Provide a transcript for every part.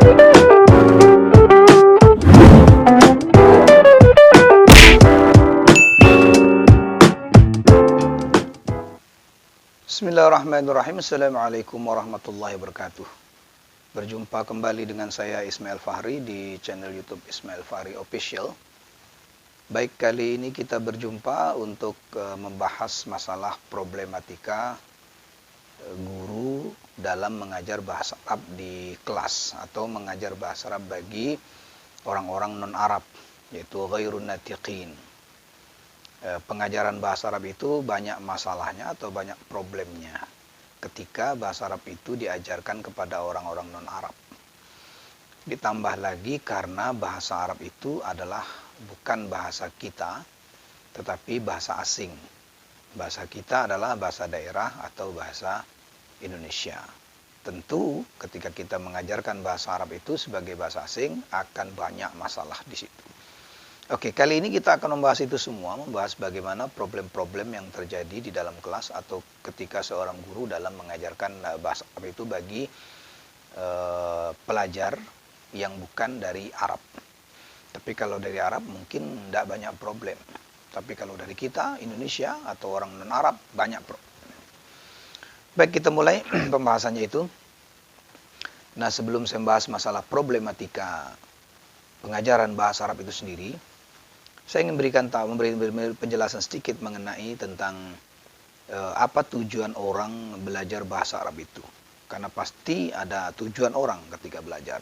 Bismillahirrahmanirrahim. Assalamualaikum warahmatullahi wabarakatuh. Berjumpa kembali dengan saya Ismail Fahri di channel YouTube Ismail Fahri Official. Baik, kali ini kita berjumpa untuk membahas masalah problematika guru dalam mengajar bahasa Arab di kelas atau mengajar bahasa Arab bagi orang-orang non-Arab, yaitu ghairun natiqin. Pengajaran bahasa Arab itu banyak masalahnya atau banyak problemnya ketika bahasa Arab itu diajarkan kepada orang-orang non-Arab. Ditambah lagi karena bahasa Arab itu adalah bukan bahasa kita, tetapi bahasa asing. Bahasa kita adalah bahasa daerah atau bahasa Indonesia. Tentu ketika kita mengajarkan bahasa Arab itu sebagai bahasa asing akan banyak masalah di situ. Oke, kali ini kita akan membahas itu semua, membahas bagaimana problem-problem yang terjadi di dalam kelas atau ketika seorang guru dalam mengajarkan bahasa Arab itu bagi pelajar yang bukan dari Arab. Tapi kalau dari Arab mungkin tidak banyak problem. Tapi kalau dari kita, Indonesia atau orang non-Arab, banyak problem. Baik, kita mulai pembahasannya itu. Nah, sebelum saya membahas masalah problematika pengajaran bahasa Arab itu sendiri, saya ingin memberi penjelasan sedikit mengenai tentang apa tujuan orang belajar bahasa Arab itu. Karena pasti ada tujuan orang ketika belajar.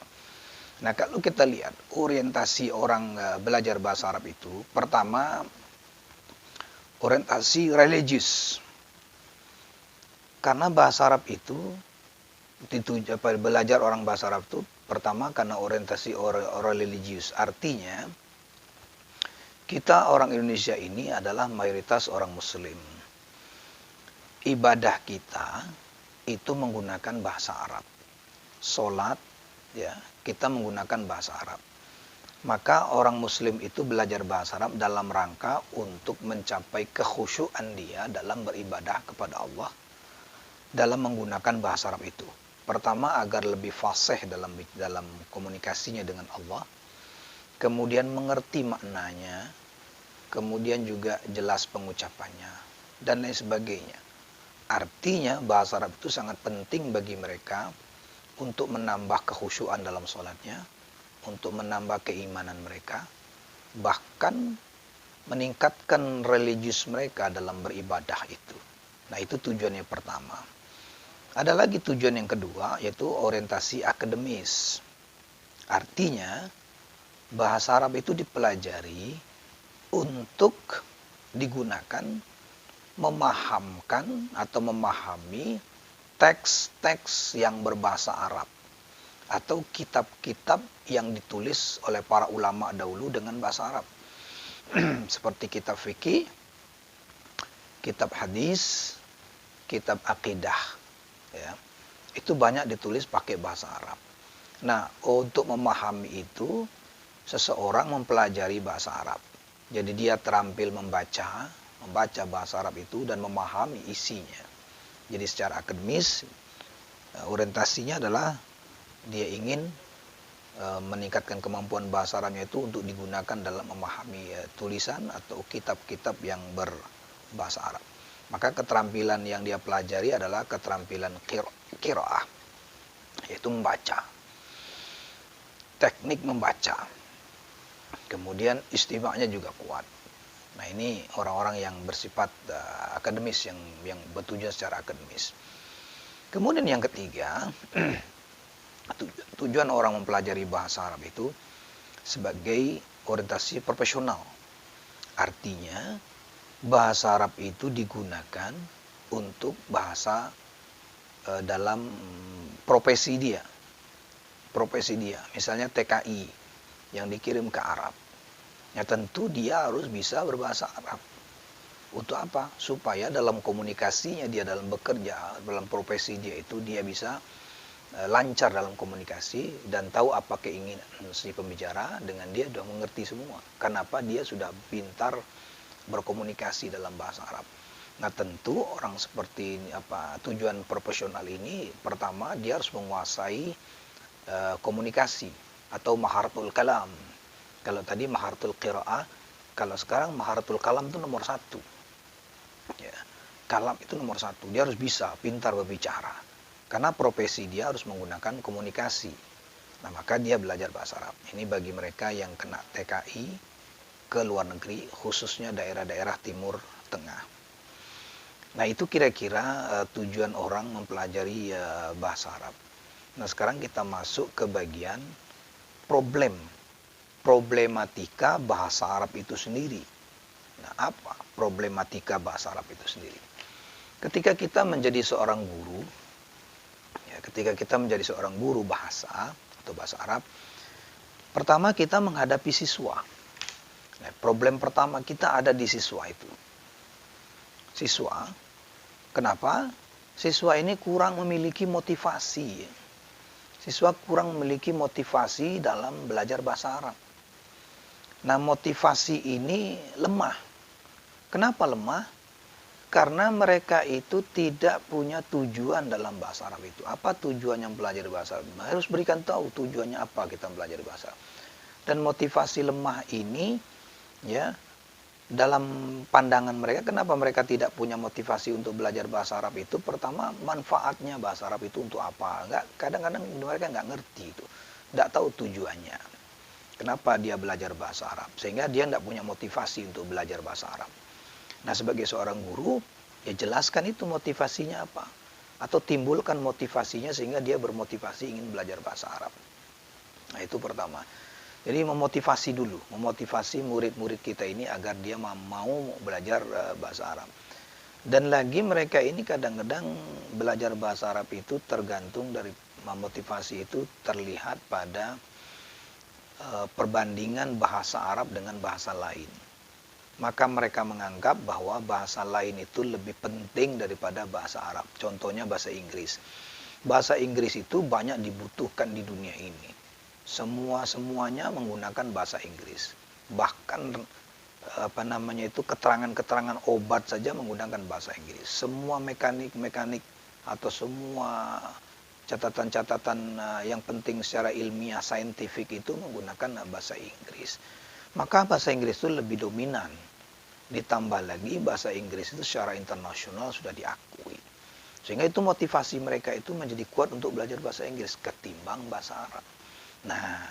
Nah, kalau kita lihat orientasi orang belajar bahasa Arab itu, pertama orientasi religius. Karena bahasa Arab itu belajar orang bahasa Arab itu pertama karena orientasi religius. Artinya kita orang Indonesia ini adalah mayoritas orang Muslim. Ibadah kita itu menggunakan bahasa Arab. Salat, ya, kita menggunakan bahasa Arab. Maka orang Muslim itu belajar bahasa Arab dalam rangka untuk mencapai kekhusyuan dia dalam beribadah kepada Allah dalam menggunakan bahasa Arab itu. Pertama, agar lebih fasih dalam komunikasinya dengan Allah. Kemudian mengerti maknanya, kemudian juga jelas pengucapannya, dan lain sebagainya. Artinya bahasa Arab itu sangat penting bagi mereka untuk menambah kekhusyuan dalam sholatnya, untuk menambah keimanan mereka, bahkan meningkatkan religius mereka dalam beribadah itu. Nah, itu tujuan yang pertama. Ada lagi tujuan yang kedua, yaitu orientasi akademis. Artinya bahasa Arab itu dipelajari untuk digunakan memahamkan atau memahami teks-teks yang berbahasa Arab atau kitab-kitab yang ditulis oleh para ulama dahulu dengan bahasa Arab. Seperti kitab fikih, kitab hadis, kitab akidah, ya. Itu banyak ditulis pakai bahasa Arab. Nah, untuk memahami itu seseorang mempelajari bahasa Arab. Jadi dia terampil membaca bahasa Arab itu dan memahami isinya. Jadi secara akademis, orientasinya adalah dia ingin meningkatkan kemampuan bahasa Arabnya itu untuk digunakan dalam memahami tulisan atau kitab-kitab yang berbahasa Arab. Maka keterampilan yang dia pelajari adalah keterampilan qiraah, yaitu membaca. Teknik membaca. Kemudian istima'nya juga kuat. Nah, ini orang-orang yang bersifat akademis, yang bertujuan secara akademis. Kemudian yang ketiga, tujuan orang mempelajari bahasa Arab itu sebagai orientasi profesional. Artinya bahasa Arab itu digunakan untuk bahasa dalam profesi dia. Misalnya TKI yang dikirim ke Arab. Ya, tentu dia harus bisa berbahasa Arab. Untuk apa? Supaya dalam komunikasinya dia, dalam bekerja, dalam profesi dia itu dia bisa lancar dalam komunikasi dan tahu apa keinginan si pembicara, dengan dia sudah mengerti semua. Kenapa? Dia sudah pintar berkomunikasi dalam bahasa Arab. Nah, tentu orang seperti tujuan profesional ini pertama dia harus menguasai komunikasi atau maharatul kalam. Kalau tadi maharatul qiraah, kalau sekarang maharatul kalam itu nomor satu. Ya, kalam itu nomor satu. Dia harus bisa pintar berbicara. Karena profesi dia harus menggunakan komunikasi. Nah, maka dia belajar bahasa Arab. Ini bagi mereka yang kena TKI ke luar negeri, khususnya daerah-daerah Timur Tengah. Nah, itu kira-kira tujuan orang mempelajari bahasa Arab. Nah, sekarang kita masuk ke bagian problematika bahasa Arab itu sendiri. Nah, apa problematika bahasa Arab itu sendiri? Ketika kita menjadi seorang guru, ketika kita menjadi seorang guru bahasa atau bahasa Arab, pertama kita menghadapi siswa. Nah, problem pertama kita ada di siswa itu. Siswa, kenapa? Siswa ini kurang memiliki motivasi. Siswa kurang memiliki motivasi dalam belajar bahasa Arab. Nah, motivasi ini lemah. Kenapa lemah? Karena mereka itu tidak punya tujuan dalam bahasa Arab itu. Apa tujuannya belajar bahasa Arab? Harus berikan tahu tujuannya apa kita belajar bahasa Arab. Dan motivasi lemah ini, ya, dalam pandangan mereka, kenapa mereka tidak punya motivasi untuk belajar bahasa Arab itu? Pertama, manfaatnya bahasa Arab itu untuk apa? Kadang-kadang mereka nggak ngerti itu, nggak tahu tujuannya. Kenapa dia belajar bahasa Arab? Sehingga dia nggak punya motivasi untuk belajar bahasa Arab. Nah, sebagai seorang guru, ya jelaskan itu motivasinya apa. Atau timbulkan motivasinya sehingga dia bermotivasi ingin belajar bahasa Arab. Nah, itu pertama. Jadi memotivasi dulu, memotivasi murid-murid kita ini agar dia mau belajar bahasa Arab. Dan lagi mereka ini kadang-kadang belajar bahasa Arab itu tergantung dari memotivasi itu terlihat pada perbandingan bahasa Arab dengan bahasa lain. Maka mereka menganggap bahwa bahasa lain itu lebih penting daripada bahasa Arab. Contohnya bahasa Inggris. Bahasa Inggris itu banyak dibutuhkan di dunia ini. Semuanya menggunakan bahasa Inggris. Bahkan keterangan-keterangan obat saja menggunakan bahasa Inggris. Semua mekanik atau semua catatan-catatan yang penting secara ilmiah, saintifik itu menggunakan bahasa Inggris. Maka bahasa Inggris itu lebih dominan. Ditambah lagi bahasa Inggris itu secara internasional sudah diakui. Sehingga itu motivasi mereka itu menjadi kuat untuk belajar bahasa Inggris ketimbang bahasa Arab. Nah,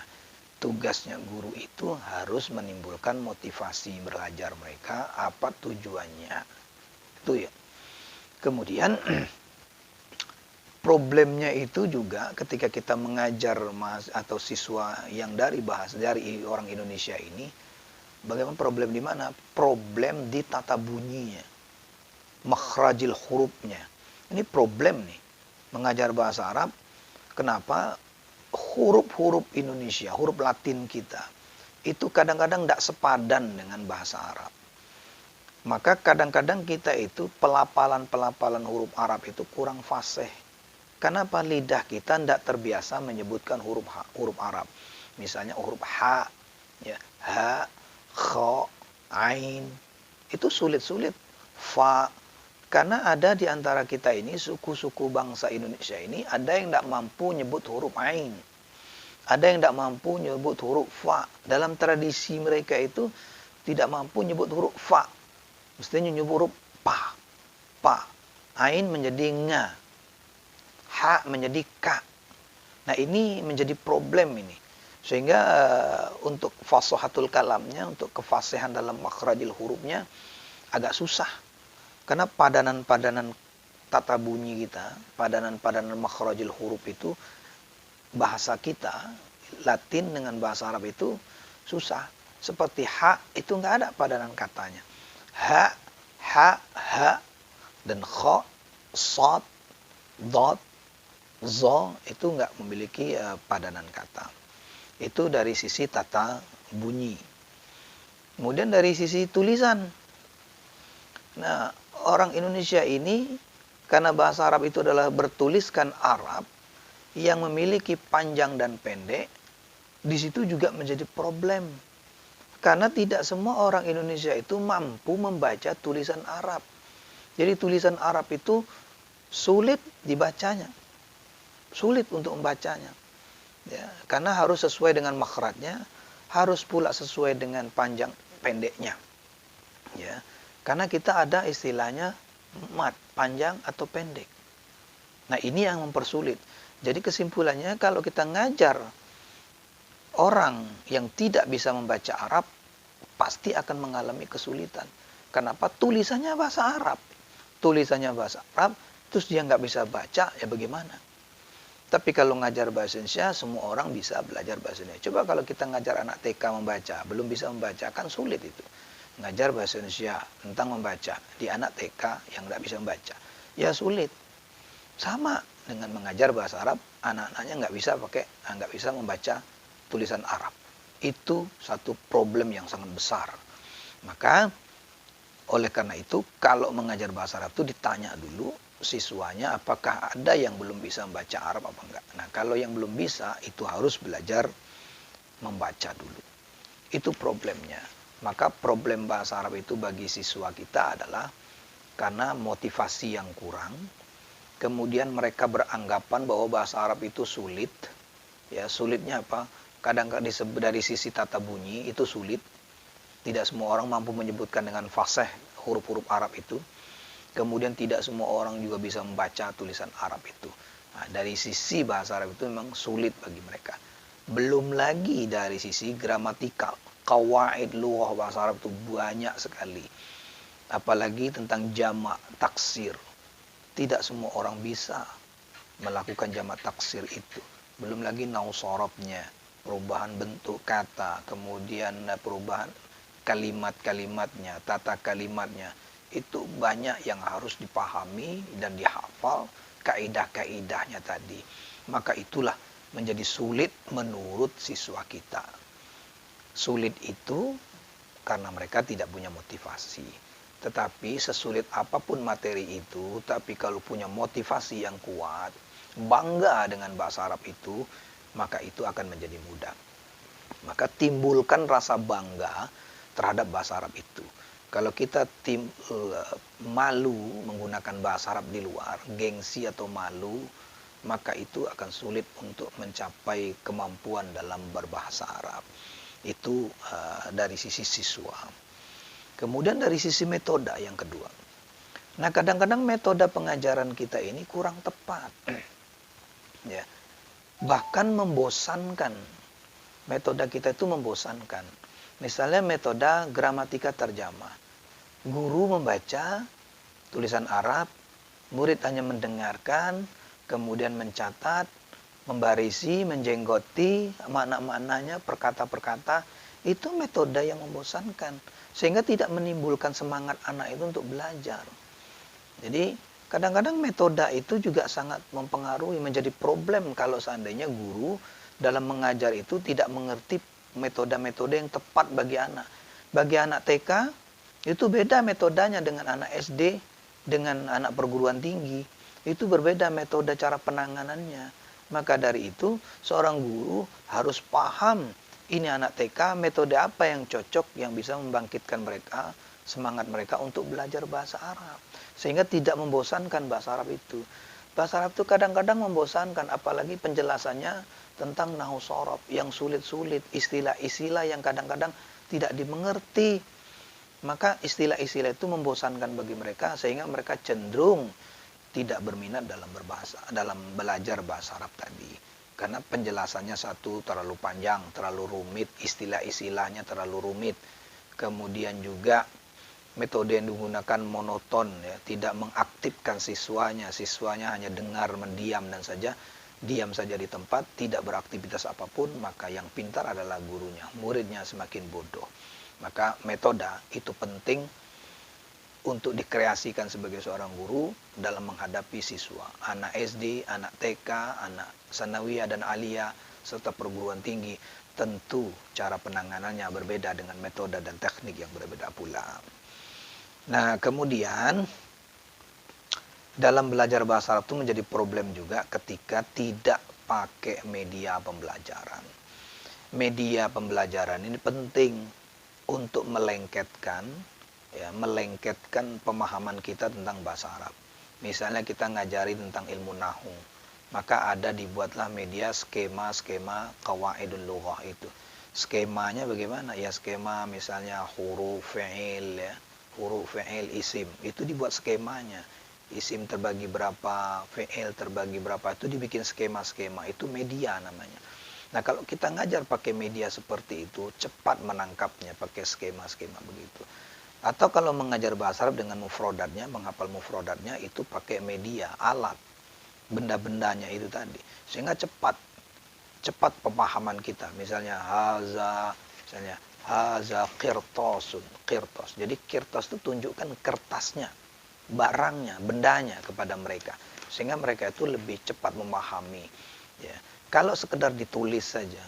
tugasnya guru itu harus menimbulkan motivasi belajar mereka, apa tujuannya. Itu ya. Kemudian problemnya itu juga ketika kita mengajar atau siswa yang dari orang Indonesia ini, bagaimana problem di mana? Problem di tata bunyinya, makhrajil hurufnya. Ini problem nih, mengajar bahasa Arab. Kenapa? Huruf-huruf Indonesia, huruf Latin kita, itu kadang-kadang tidak sepadan dengan bahasa Arab. Maka kadang-kadang kita itu pelapalan huruf Arab itu kurang fasih. Kenapa? Lidah kita tidak terbiasa menyebutkan huruf Arab. Misalnya huruf H, ya, H, Kha, Ain, itu sulit-sulit. Fa, karena ada di antara kita ini, suku-suku bangsa Indonesia ini, ada yang tidak mampu nyebut huruf Ain. Ada yang tidak mampu nyebut huruf Fa. Dalam tradisi mereka itu, tidak mampu nyebut huruf Fa. Mestinya nyebut huruf Pa. Pa. Ain menjadi Nga. Ha menjadi Ka. Nah, ini menjadi problem ini. Sehingga untuk fasahatul kalamnya, untuk kefasihan dalam makhrajil hurufnya, agak susah. Karena padanan-padanan tata bunyi kita, padanan-padanan makhrajil huruf itu, bahasa kita, Latin dengan bahasa Arab itu susah. Seperti ha, itu nggak ada padanan katanya. Ha, dan kha, sad, dot, zo, itu nggak memiliki padanan kata. Itu dari sisi tata bunyi. Kemudian dari sisi tulisan. Nah, orang Indonesia ini, karena bahasa Arab itu adalah bertuliskan Arab, yang memiliki panjang dan pendek, di situ juga menjadi problem. Karena tidak semua orang Indonesia itu mampu membaca tulisan Arab. Jadi tulisan Arab itu sulit dibacanya. Sulit untuk membacanya. Ya, karena harus sesuai dengan makhrajnya, harus pula sesuai dengan panjang pendeknya. Ya, karena kita ada istilahnya mat, panjang atau pendek. Nah, ini yang mempersulit. Jadi kesimpulannya kalau kita ngajar orang yang tidak bisa membaca Arab, pasti akan mengalami kesulitan. Kenapa? Tulisannya bahasa Arab. Tulisannya bahasa Arab, terus dia nggak bisa baca, ya bagaimana? Tapi kalau ngajar bahasa Indonesia, semua orang bisa belajar bahasa Indonesia. Coba kalau kita ngajar anak TK membaca, belum bisa membaca, kan sulit itu. Ngajar bahasa Indonesia tentang membaca di anak TK yang nggak bisa membaca, ya sulit. Sama dengan mengajar bahasa Arab, anak-anaknya nggak bisa membaca tulisan Arab. Itu satu problem yang sangat besar. Maka oleh karena itu, kalau mengajar bahasa Arab itu ditanya dulu siswanya apakah ada yang belum bisa membaca Arab apa enggak. Nah, kalau yang belum bisa itu harus belajar membaca dulu. Itu problemnya. Maka problem bahasa Arab itu bagi siswa kita adalah karena motivasi yang kurang. Kemudian mereka beranggapan bahwa bahasa Arab itu sulit. Ya, sulitnya apa? Kadang-kadang dari sisi tata bunyi itu sulit. Tidak semua orang mampu menyebutkan dengan fasih huruf-huruf Arab itu. Kemudian tidak semua orang juga bisa membaca tulisan Arab itu. Nah, dari sisi bahasa Arab itu memang sulit bagi mereka. Belum lagi dari sisi gramatikal. Qawaid lughah bahasa Arab itu banyak sekali. Apalagi tentang jamak, taksir. Tidak semua orang bisa melakukan jamak taksir itu. Belum lagi nausorobnya, perubahan bentuk kata, kemudian perubahan kalimat-kalimatnya, tata kalimatnya. Itu banyak yang harus dipahami dan dihafal kaidah-kaidahnya tadi. Maka itulah menjadi sulit menurut siswa kita. Sulit itu karena mereka tidak punya motivasi. Tetapi sesulit apapun materi itu, tapi kalau punya motivasi yang kuat, bangga dengan bahasa Arab itu, maka itu akan menjadi mudah. Maka timbulkan rasa bangga terhadap bahasa Arab itu. Kalau kita malu menggunakan bahasa Arab di luar, gengsi atau malu, maka itu akan sulit untuk mencapai kemampuan dalam berbahasa Arab. Itu dari sisi siswa. Kemudian dari sisi metode yang kedua. Nah, kadang-kadang metode pengajaran kita ini kurang tepat. Ya. Bahkan membosankan. Metode kita itu membosankan. Misalnya metode gramatika terjemah. Guru membaca tulisan Arab, murid hanya mendengarkan, kemudian mencatat, membarisi, menjenggoti makna-maknanya, perkata-perkata. Itu metode yang membosankan. Sehingga tidak menimbulkan semangat anak itu untuk belajar. Jadi kadang-kadang metode itu juga sangat mempengaruhi, menjadi problem kalau seandainya guru dalam mengajar itu tidak mengerti metode-metode yang tepat bagi anak. Bagi anak TK, itu beda metodenya dengan anak SD, dengan anak perguruan tinggi. Itu berbeda metode cara penanganannya. Maka dari itu, seorang guru harus paham, ini anak TK, metode apa yang cocok, yang bisa membangkitkan mereka, semangat mereka untuk belajar bahasa Arab. Sehingga tidak membosankan bahasa Arab itu. Bahasa Arab itu kadang-kadang membosankan, apalagi penjelasannya tentang nahu sorob yang sulit-sulit, istilah-istilah yang kadang-kadang tidak dimengerti. Maka istilah-istilah itu membosankan bagi mereka sehingga mereka cenderung tidak berminat dalam belajar bahasa Arab tadi. Karena penjelasannya satu terlalu panjang, terlalu rumit, istilah-istilahnya terlalu rumit. Kemudian juga metode yang digunakan monoton, ya, tidak mengaktifkan siswanya hanya dengar, mendiam dan diam saja di tempat, tidak beraktivitas apapun, maka yang pintar adalah gurunya, muridnya semakin bodoh. Maka metode itu penting untuk dikreasikan sebagai seorang guru dalam menghadapi siswa, anak SD, anak TK, anak sanawiyah dan aliyah, serta perguruan tinggi. Tentu cara penanganannya berbeda dengan metode dan teknik yang berbeda pula. Nah, kemudian dalam belajar bahasa Arab itu menjadi problem juga ketika tidak pakai media pembelajaran. Media pembelajaran ini penting untuk melengketkan pemahaman kita tentang bahasa Arab. Misalnya kita ngajari tentang ilmu nahu. Maka dibuatlah media skema-skema qawaidul lughah itu. Skemanya bagaimana? Ya skema misalnya huruf fi'il ya, huruf fi'il isim, itu dibuat skemanya. Isim terbagi berapa, fi'il terbagi berapa, itu dibikin skema-skema, itu media namanya. Nah, kalau kita ngajar pakai media seperti itu, cepat menangkapnya pakai skema-skema begitu. Atau kalau mengajar bahasa Arab dengan mufrodatnya, menghafal mufrodatnya, itu pakai media, alat, benda-bendanya itu tadi. Sehingga cepat pemahaman kita. Misalnya haza qirtasun, qirtas. Jadi qirtas itu tunjukkan kertasnya, barangnya, bendanya kepada mereka. Sehingga mereka itu lebih cepat memahami. Ya. Kalau sekedar ditulis saja,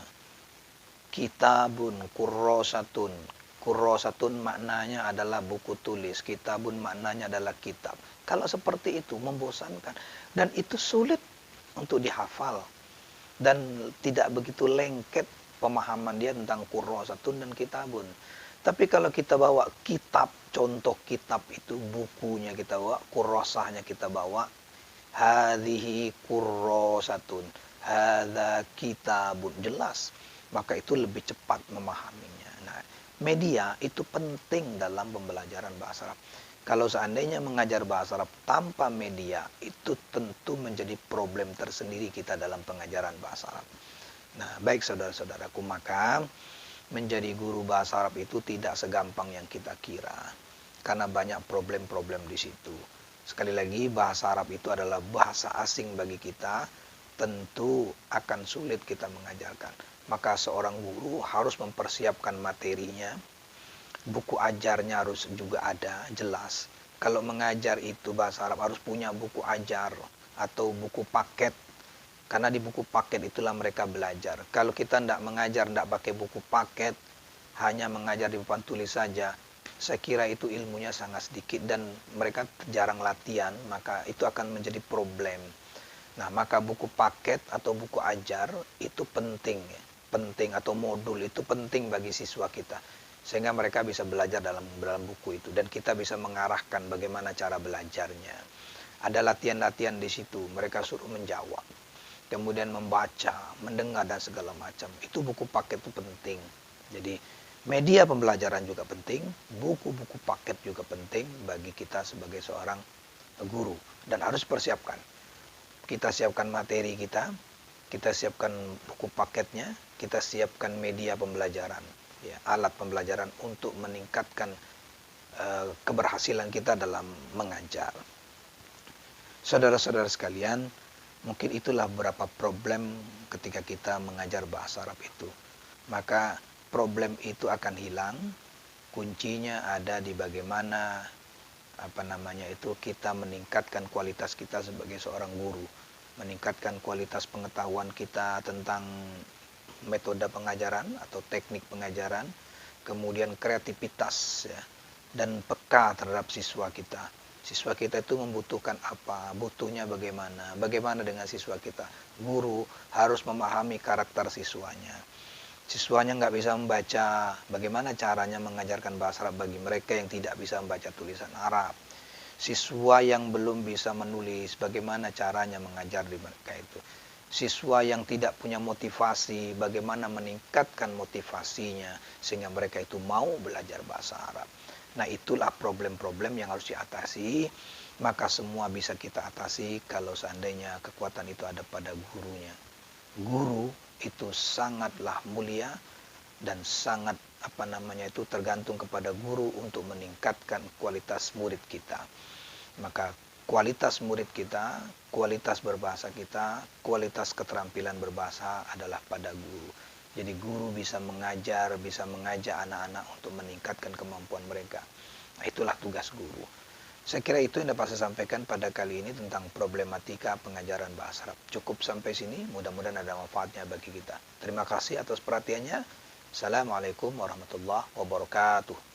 kitabun kurrosatun. Kurrosatun maknanya adalah buku tulis. Kitabun maknanya adalah kitab. Kalau seperti itu membosankan. Dan itu sulit untuk dihafal. Dan tidak begitu lengket pemahaman dia tentang kurrosatun dan kitabun. Tapi kalau kita bawa kitab, contoh kitab itu bukunya kita bawa, kurrosahnya kita bawa, hadhihi kurrosatun, hadza kitabun, jelas. Maka itu lebih cepat memahaminya. Nah, media itu penting dalam pembelajaran bahasa Arab. Kalau seandainya mengajar bahasa Arab tanpa media, itu tentu menjadi problem tersendiri kita dalam pengajaran bahasa Arab. Nah, baik saudara-saudaraku, maka menjadi guru bahasa Arab itu tidak segampang yang kita kira. Karena banyak problem-problem di situ. Sekali lagi, bahasa Arab itu adalah bahasa asing bagi kita, tentu akan sulit kita mengajarkan. Maka seorang guru harus mempersiapkan materinya, buku ajarnya harus juga ada, jelas. Kalau mengajar itu bahasa Arab harus punya buku ajar atau buku paket. Karena di buku paket itulah mereka belajar. Kalau kita tidak mengajar, tidak pakai buku paket, hanya mengajar di papan tulis saja, saya kira itu ilmunya sangat sedikit dan mereka jarang latihan, maka itu akan menjadi problem. Nah, maka buku paket atau buku ajar itu penting, penting atau modul itu penting bagi siswa kita. Sehingga mereka bisa belajar dalam buku itu dan kita bisa mengarahkan bagaimana cara belajarnya. Ada latihan-latihan di situ, mereka suruh menjawab, kemudian membaca, mendengar dan segala macam. Itu buku paket itu penting. Jadi media pembelajaran juga penting, buku-buku paket juga penting bagi kita sebagai seorang guru dan harus persiapkan. Kita siapkan materi kita siapkan buku paketnya, kita siapkan media pembelajaran. Ya, alat pembelajaran untuk meningkatkan keberhasilan kita dalam mengajar. Saudara-saudara sekalian, mungkin itulah beberapa problem ketika kita mengajar bahasa Arab itu. Maka problem itu akan hilang. Kuncinya ada di bagaimana kita meningkatkan kualitas kita sebagai seorang guru, meningkatkan kualitas pengetahuan kita tentang metode pengajaran atau teknik pengajaran, kemudian kreativitas ya, dan peka terhadap siswa kita. Siswa kita itu membutuhkan apa, butuhnya bagaimana dengan siswa kita. Guru harus memahami karakter siswanya. Siswanya nggak bisa membaca, bagaimana caranya mengajarkan bahasa Arab bagi mereka yang tidak bisa membaca tulisan Arab. Siswa yang belum bisa menulis, bagaimana caranya mengajar di mereka itu. Siswa yang tidak punya motivasi, bagaimana meningkatkan motivasinya sehingga mereka itu mau belajar bahasa Arab. Nah, itulah problem-problem yang harus diatasi. Maka semua bisa kita atasi kalau seandainya kekuatan itu ada pada gurunya. Guru itu sangatlah mulia dan sangat tergantung kepada guru untuk meningkatkan kualitas murid kita. Maka kualitas murid kita, kualitas berbahasa kita, kualitas keterampilan berbahasa adalah pada guru. Jadi guru bisa mengajar, bisa mengajak anak-anak untuk meningkatkan kemampuan mereka. Nah, itulah tugas guru. Saya kira itu yang dapat saya sampaikan pada kali ini tentang problematika pengajaran bahasa Arab. Cukup sampai sini, mudah-mudahan ada manfaatnya bagi kita. Terima kasih atas perhatiannya. Assalamualaikum warahmatullahi wabarakatuh.